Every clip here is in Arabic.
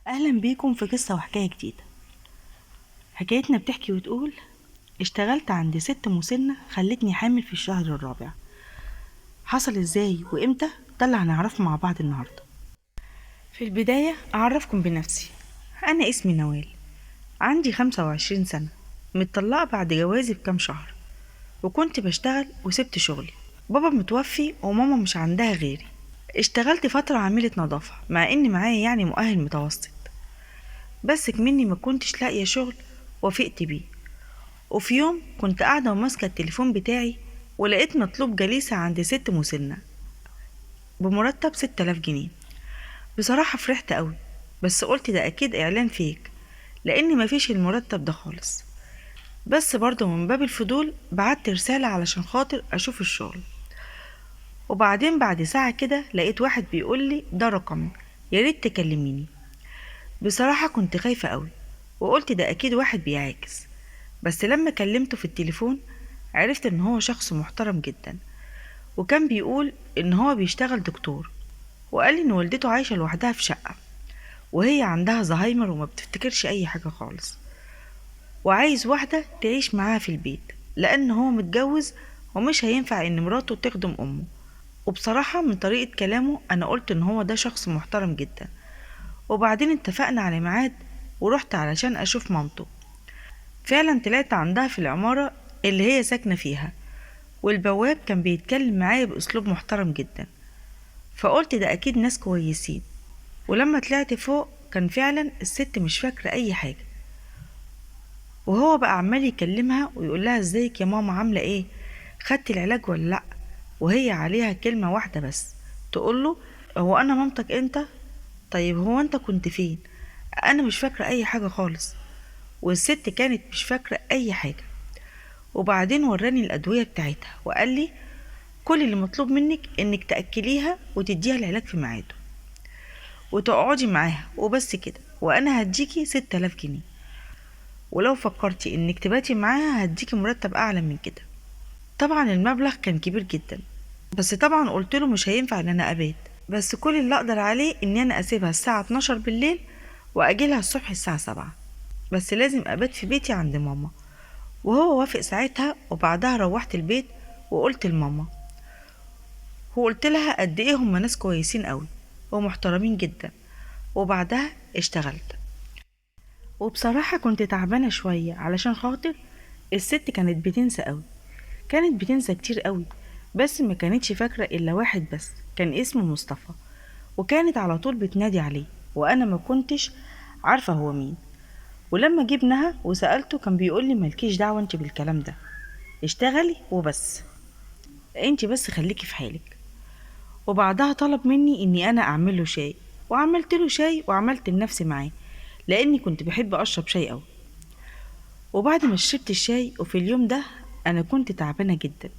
اهلا بيكم في قصة وحكاية جديدة. حكايتنا بتحكي وتقول: اشتغلت عند ست مسنة خلتني حامل في الشهر الرابع. حصل ازاي وامتى؟ ده اللي هنعرفه مع بعض النهاردة. في البداية اعرفكم بنفسي. انا اسمي نوال، عندي 25 سنة، متطلقة بعد جوازي بكام شهر، وكنت بشتغل وسبت شغلي. بابا متوفي وماما مش عندها غيري. اشتغلت فترة عاملة نظافة مع ان معايا يعني مؤهل متوسط، بس كمني ما كنتش لاقية شغل وافقت بيه. وفي يوم كنت قاعدة وماسكة التليفون بتاعي، ولقيت مطلوب جليسة عند ست مسنة بمرتب 6000 جنيه. بصراحة فرحت قوي، بس قلت ده أكيد إعلان فيك، لأن مفيش المرتب ده خالص. بس برضه من باب الفضول بعت رسالة علشان خاطر أشوف الشغل. وبعدين بعد ساعة كده لقيت واحد بيقولي ده رقمي، ياريت تكلميني. بصراحة كنت خايفة قوي، وقلت ده أكيد واحد بيعاكس. بس لما كلمته في التليفون عرفت ان هو شخص محترم جدا، وكان بيقول ان هو بيشتغل دكتور، وقال لي ان والدته عايشة لوحدها في شقة، وهي عندها زهايمر وما بتفتكرش اي حاجة خالص، وعايز واحدة تعيش معاها في البيت لان هو متجوز ومش هينفع ان مراته تخدم امه. وبصراحة من طريقة كلامه انا قلت ان هو ده شخص محترم جدا. وبعدين اتفقنا على ميعاد ورحت علشان اشوف مامته. فعلا طلعت عندها في العمارة اللي هي ساكنة فيها، والبواب كان بيتكلم معايا بأسلوب محترم جدا، فقلت ده أكيد ناس كويسين. ولما طلعت فوق كان فعلا الست مش فاكرة أي حاجة، وهو بقى عمال يكلمها ويقول لها ازيك يا ماما، عاملة ايه، خدت العلاج ولا لأ. وهي عليها كلمة واحدة بس تقوله: هو أنا مامتك انت؟ طيب هو انت كنت فين؟ أنا مش فاكرة أي حاجة خالص. والست كانت مش فاكرة أي حاجة. وبعدين وراني الأدوية بتاعتها وقال لي كل اللي مطلوب منك انك تأكليها وتديها العلاج في ميعاده وتقعدي معاها وبس كده، وانا هديكي 6000 جنيه، ولو فكرتي انك تباتي معاها هديكي مرتب اعلى من كده. طبعا المبلغ كان كبير جدا، بس طبعا قلت له مش هينفع ان انا ابات، بس كل اللي اقدر عليه ان انا اسيبها الساعة 12 بالليل واجيلها الصبح الساعة 7، بس لازم ابات في بيتي عند ماما. وهو وافق ساعتها، وبعدها روحت البيت وقلت لماما، وقلت لها قد ايه هم ناس كويسين قوي ومحترمين جدا. وبعدها اشتغلت. وبصراحة كنت تعبانة شوية علشان خاطر الست كانت بتنسى قوي، كانت بتنسى كتير قوي، بس ما كانتش فاكرة الا واحد بس كان اسمه مصطفى، وكانت على طول بتنادي عليه، وانا ما كنتش عارفة هو مين. ولما جبناها وسألته كان بيقولي مالكيش دعوة انت بالكلام ده، اشتغلي وبس، انت بس خليكي في حالك. وبعدها طلب مني اني انا اعمل له شاي، وعملت له شاي وعملت لنفسي معاه، لاني كنت بحب اشرب شاي قوي. وبعد ما شربت الشاي، وفي اليوم ده انا كنت تعبانه جدا،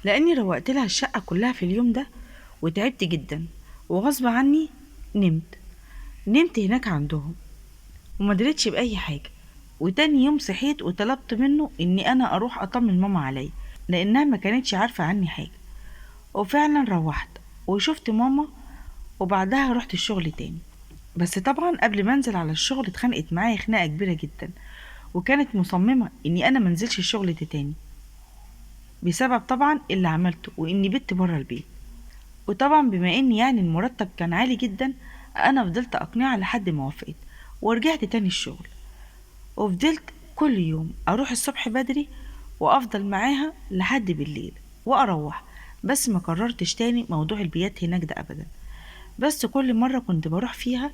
لاني روقت لها الشقه كلها في اليوم ده، وتعبت جدا، وغصب عني نمت. نمت هناك عندهم وما دريتش باي حاجه. وتاني يوم صحيت وطلبت منه اني انا اروح اطمن ماما عليا، لانها ما كانتش عارفه عني حاجه. وفعلا روحت وشفت ماما، وبعدها رحت الشغل تاني. بس طبعا قبل ما انزل على الشغل اتخانقت معايا خناقه كبيره جدا، وكانت مصممه اني انا منزلش الشغل ده تاني، بسبب طبعا اللي عملته واني بت بره البيت. وطبعا بما اني يعني المرتب كان عالي جدا، انا فضلت اقنعها لحد ما وافقت، ورجعت تاني الشغل. وفضلت كل يوم اروح الصبح بدري وافضل معاها لحد بالليل واروح. بس ما قررتش تاني موضوع البيات هناك ده ابدا. بس كل مرة كنت بروح فيها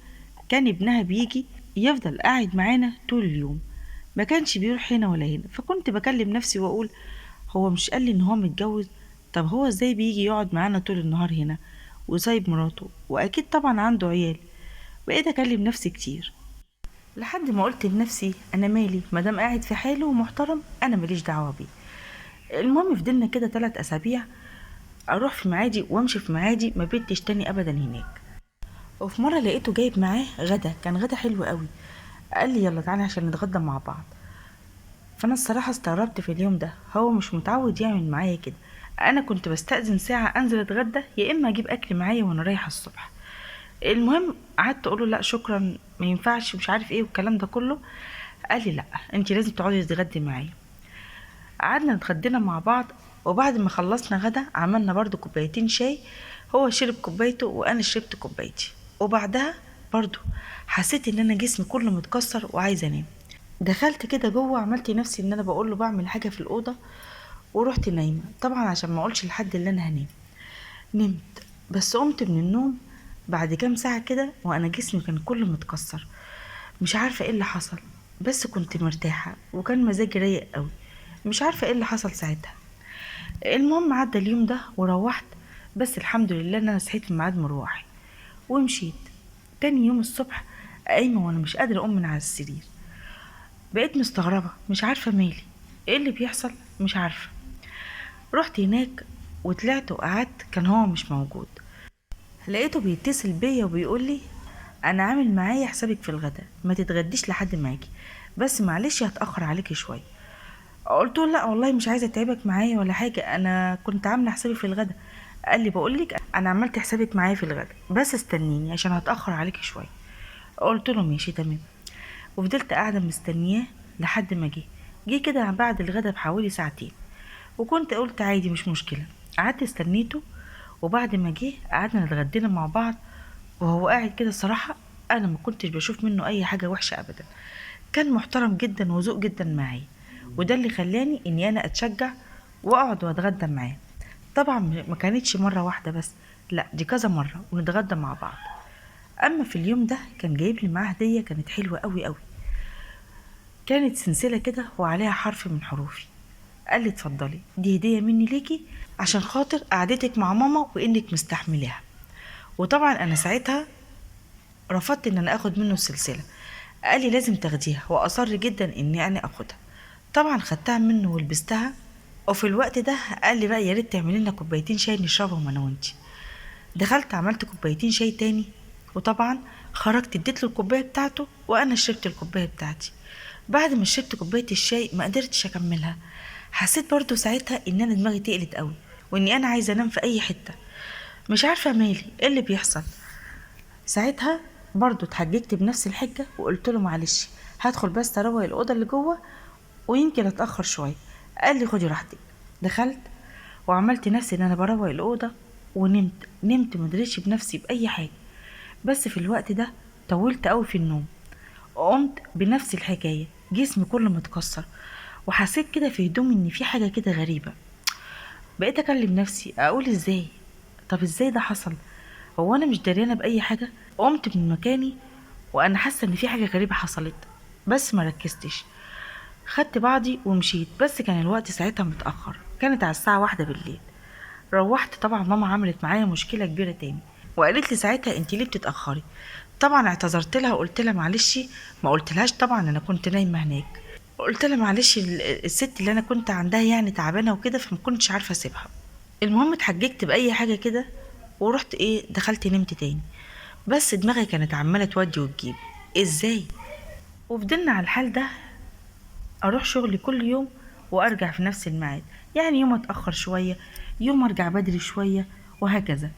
كان ابنها بيجي يفضل قاعد معانا طول اليوم، ما كانش بيروح هنا ولا هنا. فكنت بكلم نفسي واقول هو مش قال لي ان هو متجوز؟ طب هو ازاي بيجي يقعد معانا طول النهار هنا وسايب مراته، واكيد طبعا عنده عيال. بقيت اكلم نفسي كتير لحد ما قلت لنفسي انا مالي، مادام قاعد في حاله ومحترم انا ماليش دعوه بيه. المهم فضلنا كده 3 اسابيع، اروح في معادي وامشي في معادي، ما بيتش تاني ابدا هناك. وفي مرة لقيته جايب معاه غدا، كان غدا حلو قوي، قال لي يلا تعالى عشان نتغدى مع بعض. فانا الصراحة استغربت في اليوم ده، هو مش متعود يعمل معايا كده. انا كنت بستأذن ساعة انزل اتغدى، يا اما اجيب اكل معايا وانا رايحة الصبح. المهم قعدت اقول له لا شكرا ما ينفعش مش عارف ايه والكلام ده كله. قال لي لا انت لازم تقعدي تتغدي معايا. قعدنا اتغدينا مع بعض، وبعد ما خلصنا غدا عملنا برضو كوبايتين شاي. هو شرب كوبايته وانا شربت كوبايتي، وبعدها برضو حسيت ان انا جسمي كله متكسر وعايزه انام. دخلت كده جوه، عملت نفسي ان انا بقول له بعمل حاجه في الاوضه، ورحت نايمه طبعا عشان ما اقولش لحد اللي انا هنام. نمت، بس قمت من النوم بعد كام ساعه كده وانا جسمي كان كله متكسر، مش عارفه ايه اللي حصل، بس كنت مرتاحه وكان مزاجي رايق قوي. مش عارفه ايه اللي حصل ساعتها. المهم عدى اليوم ده وروحت، بس الحمد لله ان انا صحيت في ميعاد مروحي ومشيت. تاني يوم الصبح قايمه وانا مش قادره اقوم من على السرير. بقيت مستغربه مش عارفه مالي، ايه اللي بيحصل مش عارفه. رحت هناك وطلعت وقعدت، كان هو مش موجود. لقيته بيتصل بيا وبيقول لي انا عامل معايا حسابك في الغدا، ما تتغديش لحد ما اجي، بس معلش هتاخر عليكي شويه. قلت له لا والله مش عايزه اتعبك معايا ولا حاجه، انا كنت عامله حسابي في الغدا. قال لي بقول لك انا عملت حسابك معايا في الغدا، بس استنيني عشان هتاخر عليكي شويه. قلت له ماشي تمام، وفضلت قاعده مستنياه لحد ما جه كده بعد الغدا بحوالي ساعتين، وكنت قلت عادي مش مشكله. قعدت استنيته، وبعد ما جه قعدنا نتغدينا مع بعض. وهو قاعد كده الصراحه انا ما كنتش بشوف منه اي حاجه وحشه ابدا، كان محترم جدا وذوق جدا معايا، وده اللي خلاني اني انا اتشجع واقعد واتغدى معاه. طبعا ما كانتش مره واحده بس، لا دي كذا مره ونتغدى مع بعض. اما في اليوم ده كان جايب لي معاه هديه كانت حلوه قوي قوي، كانت سلسله كده وعليها حرف من حروفي. قال لي اتفضلي دي هديه مني ليكي عشان خاطر قعدتك مع ماما وانك مستحملاها. وطبعا انا ساعتها رفضت ان انا اخد منه السلسله. قال لي لازم تاخديها، واصر جدا اني انا اخدها. طبعا خدتها منه ولبستها. وفي الوقت ده قال لي بقى يا ريت تعملي لنا كوبايتين شاي نشربهم انا وانتي. دخلت عملت كوبايتين شاي تاني، وطبعا خرجت اديت له الكوبايه بتاعته وانا شربت الكوبايه بتاعتي. بعد ما شربت كوبايه الشاي ما قدرتش اكملها، حسيت برضو ساعتها ان انا دماغي تقلت قوي واني انا عايزه انام في اي حته، مش عارفه مالي ايه اللي بيحصل. ساعتها برضو اتحججت بنفس الحجه وقلت له معلش هدخل بس اروق الاوضه اللي جوه ويمكن اتاخر شويه. قال لي خدي راحتك. دخلت وعملت نفسي ان انا بروق الاوضه ونمت مدريتش بنفسي باي حاجه. بس في الوقت ده طولت قوي في النوم، قمت بنفس الحكايه، جسمي كله متكسر، وحسيت كده في هدومي ان في حاجه كده غريبه. بقيت اكلم نفسي اقول ازاي، طب ازاي ده حصل، هو انا مش دريانه باي حاجه. قمت من مكاني وانا حاسه ان في حاجه غريبه حصلت، بس ما ركزتش. خدت بعضي ومشيت، بس كان الوقت ساعتها متأخر، كانت على الساعة 1 بالليل. روحت طبعا ماما عملت معايا مشكلة كبيرة تاني، وقالت لي ساعتها انتي ليه بتتأخري. طبعا اعتذرت لها وقلت لها معلش، ما قلتلهاش طبعا انا كنت نايمة هناك. قلت لها معلش الست اللي انا كنت عندها يعني تعبانة وكده فما كنتش عارفة اسيبها. المهم اتحججت بأي حاجة كده ورحت دخلت نمت تاني، بس دماغي كانت عمالة تودي وتجيب ازاي. وفضلنا على الحال ده، اروح شغلي كل يوم وارجع في نفس الميعاد، يعني يوم اتاخر شويه يوم ارجع بدري شويه، وهكذا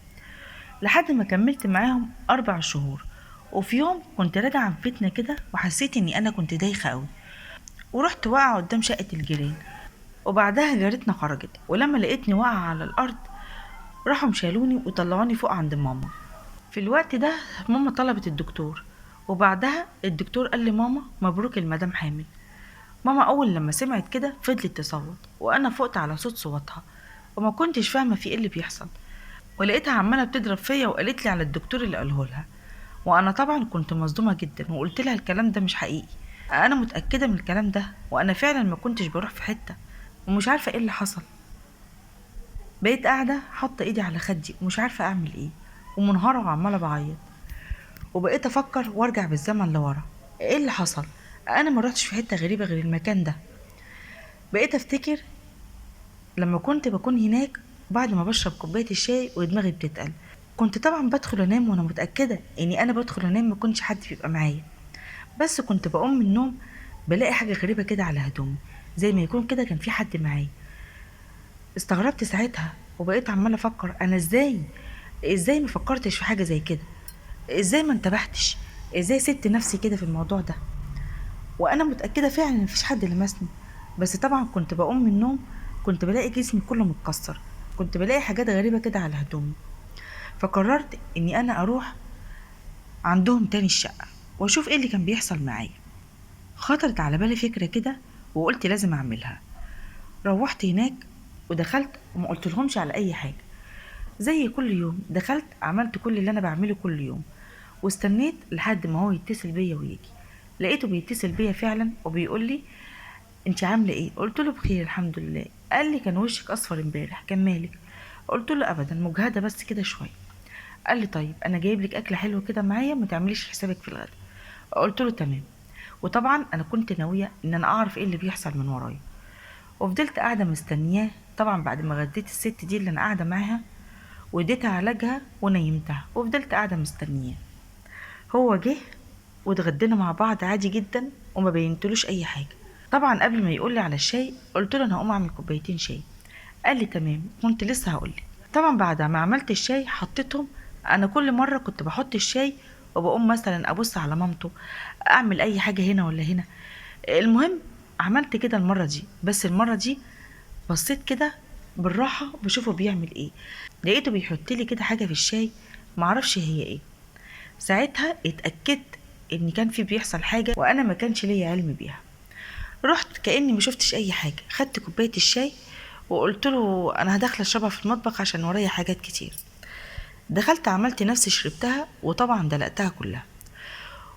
لحد ما كملت معاهم 4 شهور. وفي يوم كنت راجعه عن فتنه كده وحسيت اني انا كنت دايخه قوي، ورحت واقعه قدام شقه الجيران. وبعدها جارتنا خرجت، ولما لقيتني واقعه على الارض راحوا شالوني وطلعوني فوق عند ماما. في الوقت ده ماما طلبت الدكتور، وبعدها الدكتور قال لي ماما مبروك المدام حامل. ماما اول لما سمعت كده فضلت تصوت، وانا فقت على صوت صوتها وما كنتش فاهمه في ايه اللي بيحصل. ولقيتها عماله بتضرب فيا وقالت لي على الدكتور اللي قاله لها. وانا طبعا كنت مصدومه جدا وقلت لها الكلام ده مش حقيقي، انا متاكده من الكلام ده وانا فعلا ما كنتش بروح في حته، ومش عارفه ايه اللي حصل. بقيت قاعده حاطه ايدي على خدي ومش عارفه اعمل ايه، ومنهاره وعماله بعيط. وبقيت افكر وارجع بالزمن لورا، ايه اللي حصل، انا ما رحتش في حته غريبه غير المكان ده. بقيت افتكر لما كنت بكون هناك بعد ما بشرب كوبايه الشاي ودماغي بتتقل، كنت طبعا بدخل انام وانا متاكده اني انا بدخل انام ما كنتش حد بيبقى معايا، بس كنت بقوم من النوم بلاقي حاجه غريبه كده على هدومي، زي ما يكون كده كان في حد معايا. استغربت ساعتها وبقيت عماله افكر انا ازاي ما فكرتش في حاجه زي كده. ازاي ما انتبهتش؟ ازاي سبت نفسي كده في الموضوع ده؟ وانا متاكده فعلا ان مفيش حد لمسني، بس طبعا كنت بقوم من النوم كنت بلاقي جسمي كله متكسر، كنت بلاقي حاجات غريبه كده على هدومي. فقررت اني انا اروح عندهم تاني الشقه واشوف ايه اللي كان بيحصل معايا. خطرت على بالي فكره كده وقلت لازم اعملها. روحت هناك ودخلت وما قلت لهمش على اي حاجه. زي كل يوم دخلت عملت كل اللي انا بعمله كل يوم، واستنيت لحد ما هو يتصل بيا ويجي. لقيته بيتصل بيا فعلا وبيقول لي انت عامله ايه؟ قلت له بخير الحمد لله. قال لي كان وشك اصفر امبارح، كان مالك؟ قلت له ابدا، مجهده بس كده شويه. قال لي طيب انا جايب لك اكله حلوه كده معايا، ما تعمليش حسابك في الغدا. قلت له تمام. وطبعا انا كنت ناويه ان انا اعرف ايه اللي بيحصل من ورايا، وفضلت قاعده مستنياه. طبعا بعد ما غديت الست دي اللي انا قاعده معاها واديتها علاجها ونيمتها وفضلت قاعده مستنياه. هو جه واتغدينا مع بعض عادي جدا وما بينتلوش اي حاجه. طبعا قبل ما يقول لي على الشاي قلت له انا هقوم اعمل كوبايتين شاي. قال لي تمام، كنت لسه هقول لك. طبعا بعد ما عملت الشاي حطيتهم. انا كل مره كنت بحط الشاي وبقوم مثلا ابص على مامته، اعمل اي حاجه هنا ولا هنا. المهم عملت كده المره دي، بس المره دي بصيت كده بالراحه بشوفه بيعمل ايه. لقيته بيحط لي كده حاجه في الشاي، معرفش هي ايه. ساعتها اتاكدت ان كان في بيحصل حاجه وانا ما كانش ليا علم بيها. رحت كاني ما شفتش اي حاجه، خدت كوبايه الشاي وقلت له انا هدخل اشربها في المطبخ عشان ورايا حاجات كتير. دخلت عملت نفسي شربتها وطبعا دلقتها كلها،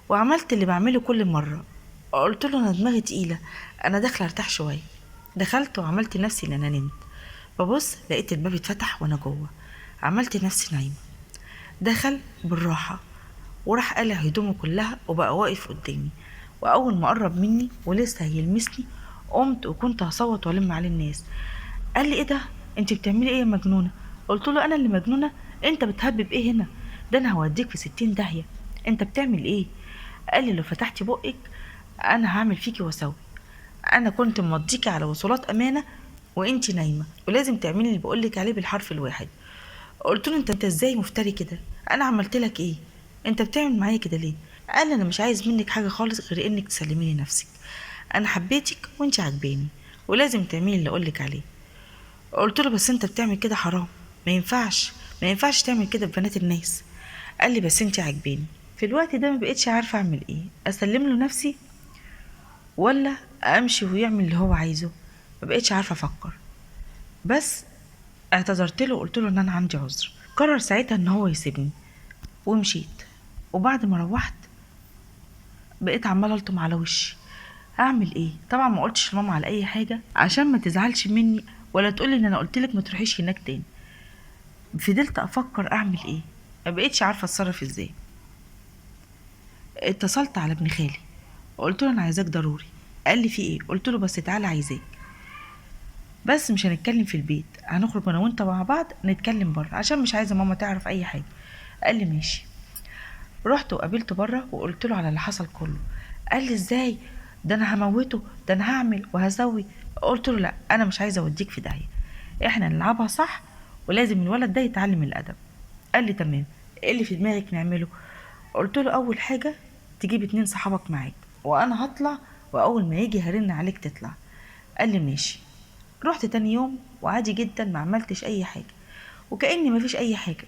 وعملت اللي بعمله كل مره. قلت له انا دماغي تقيله، انا داخله ارتاح شويه. دخلت وعملت نفسي ان انا نمت. ببص لقيت الباب اتفتح وانا جوه. عملت نفسي نايمه. دخل بالراحه وراح قلع هدومه كلها وبقى واقف قدامي، واول ما قرب مني ولسه هيلمسني قمت وكنت هصوت والم على الناس. قال لي ايه ده؟ انت بتعملي ايه يا مجنونه؟ قلت له انا اللي مجنونه؟ انت بتهبب ايه هنا؟ ده انا هوديك في 60 داهيه. انت بتعمل ايه؟ قال لي لو فتحتي بقك انا هعمل فيكي واسوي. انا كنت مضيكي على وصولات امانه وانت نايمه، ولازم تعملي اللي بقولك عليه بالحرف الواحد. قلت له انت ازاي مفتري كده؟ انا عملت لك ايه؟ انت بتعمل معايا كده ليه؟ قال لي انا مش عايز منك حاجه خالص غير انك تسلميني نفسك. انا حبيتك وانت عجباني ولازم تعملي اللي اقولك عليه. قلت له بس انت بتعمل كده حرام، ما ينفعش، ما ينفعش تعمل كده ببنات الناس. قال لي بس انت عجباني. في الوقت ده ما بقتش عارفه اعمل ايه، اسلم له نفسي ولا امشي ويعمل اللي هو عايزه. ما بقتش عارفه افكر. بس اعتذرت له وقلت له ان انا عندي عذر. قرر ساعتها ان هو يسيبني ومشيت. وبعد ما روحت بقيت عماله الطم على وشي. اعمل ايه؟ طبعا ما قلتش لماما على اي حاجه عشان ما تزعلش مني ولا تقولي ان انا قلتلك ما تروحيش هناك تاني. فضلت افكر اعمل ايه، ما بقيتش عارفه اتصرف ازاي. اتصلت على ابن خالي قلت له انا عايزاك ضروري. قال لي في ايه؟ قلت له بس تعالى عايزاك، بس مش هنتكلم في البيت، هنخرج انا وانت مع بعض نتكلم بره عشان مش عايزه ماما تعرف اي حاجه. قال لي ماشي. رحت وقابلته بره وقلت له على اللي حصل كله. قال لي ازاي؟ ده انا هموته، ده انا هعمل وهسوي. قلت له لا، انا مش عايزه اوديك في داهيه، احنا نلعبها صح ولازم الولد ده يتعلم الادب. قال لي تمام، ايه اللي في دماغك نعمله؟ قلت له اول حاجه تجيب 2 صحابك معاك وانا هطلع، واول ما يجي هرن عليك تطلع. قال لي ماشي. رحت تاني يوم وعادي جدا ما عملتش اي حاجه وكاني ما فيش اي حاجه.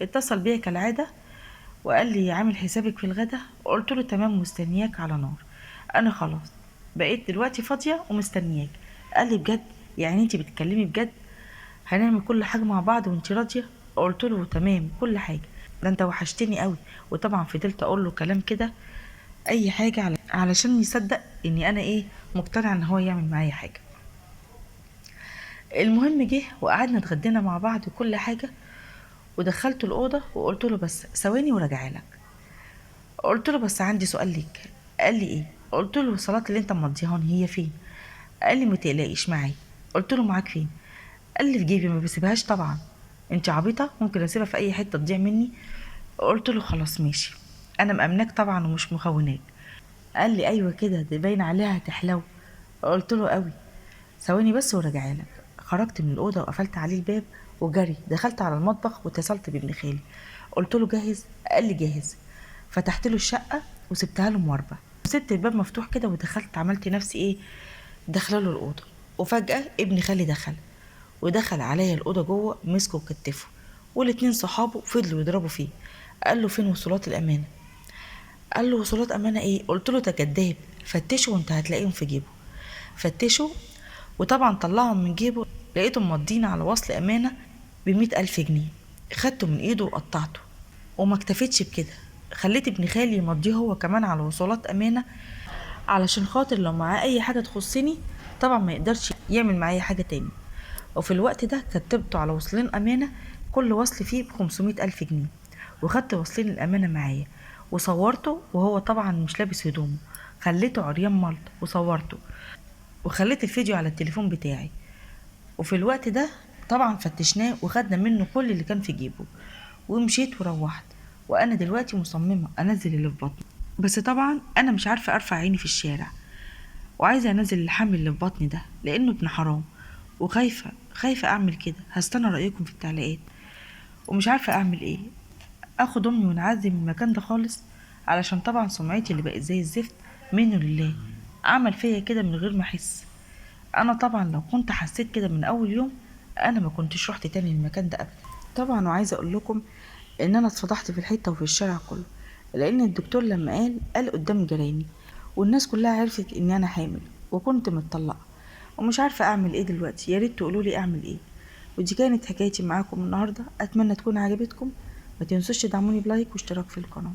اتصل بيا كالعاده وقال لي عامل حسابك في الغدا؟ قلت له تمام، مستنياك على نار، انا خلاص بقيت دلوقتي فاضيه ومستنياك. قال لي بجد؟ يعني انت بتتكلمي بجد؟ هنعمل كل حاجه مع بعض وانت راضيه؟ قلت له تمام كل حاجه، ده انت وحشتني قوي. وطبعا فضلت اقول له كلام كده اي حاجه علشان يصدق اني انا ايه، مقتنعه ان هو يعمل معايا حاجه. المهم جه وقعدنا اتغدينا مع بعض وكل حاجه، ودخلته الاوضه وقلت له بس ثواني وراجع لك. قلت له بس عندي سؤال ليك. قال لي ايه؟ قلت له الصلاه اللي انت مضيهاني هي فين؟ قال لي ما تقلقيش معايا. قلت له معاك فين؟ قال لي في جيبي، ما بسيبهاش طبعا، انت عبيطه؟ ممكن اسيبها في اي حته تضيع مني؟ قلت له خلاص ماشي، انا مأمناك طبعا ومش مخوناك. قال لي ايوه كده، دي باين عليها هتحلو. قلت له قوي. ثواني بس وراجع لك. خرجت من الاوضه وقفلت عليه الباب وجري دخلت على المطبخ واتصلت بابن خالي. قلت له جاهز؟ قال لي جاهز. فتحت له الشقه وسبتها له مواربه، وسبت الباب مفتوح كده ودخلت، عملت نفسي ايه، داخله له الاوضه. وفجاه ابن خالي ودخل عليا الاوضه جوه، مسكه وكتفه، والاتنين صحابه فضلوا يضربوا فيه. قال له فين وصولات الامانه؟ قال له وصولات امانه ايه؟ قلت له ده كداب، فتشه وانت هتلاقيهم في جيبه. فتشه وطبعا طلعهم من جيبه، لقيتهم مضين على وصل امانه ب100,000 جنيه. خدته من ايده وقطعته، وما اكتفيتش بكده، خليت ابن خالي يمضيه هو كمان على وصولات امانه، علشان خاطر لو معاه اي حاجه تخصني طبعا ما يقدرش يعمل معايا حاجه تاني. وفي الوقت ده كتبته على وصلين امانه، كل وصل فيه ب500,000 جنيه، وخدت وصلين الامانه معايا وصورته، وهو طبعا مش لابس هدومه، خليته عريان ملط وصورته، وخليت الفيديو على التليفون بتاعي. وفي الوقت ده طبعا فتشناه وخدنا منه كل اللي كان في جيبه، ومشيت وروحت. وانا دلوقتي مصممه انزل اللي في بطني، بس طبعا انا مش عارفه ارفع عيني في الشارع، وعايزه انزل الحمل اللي في بطني ده لانه ابن حرام، وخايفه اعمل كده. هستنى رايكم في التعليقات. ومش عارفه اعمل ايه، اخد امي ونعزي من المكان ده خالص، علشان طبعا سمعتي اللي بقت زي الزفت منه لله، عمل فيا كده من غير ما احس. انا طبعا لو كنت حسيت كده من اول يوم انا ما كنتش رحت تاني المكان ده ابدا. طبعا وعايزه اقول لكم ان انا اتفضحت في الحته وفي الشارع كله، لان الدكتور لما قال قدام جيراني، والناس كلها عرفت اني انا حامل وكنت متطلقه، ومش عارفه اعمل ايه دلوقتي. يا ريت تقولوا لي اعمل ايه. ودي كانت حكايتي معاكم النهارده، اتمنى تكون عجبتكم. ما تنسوش تدعموني بلايك واشتراك في القناه.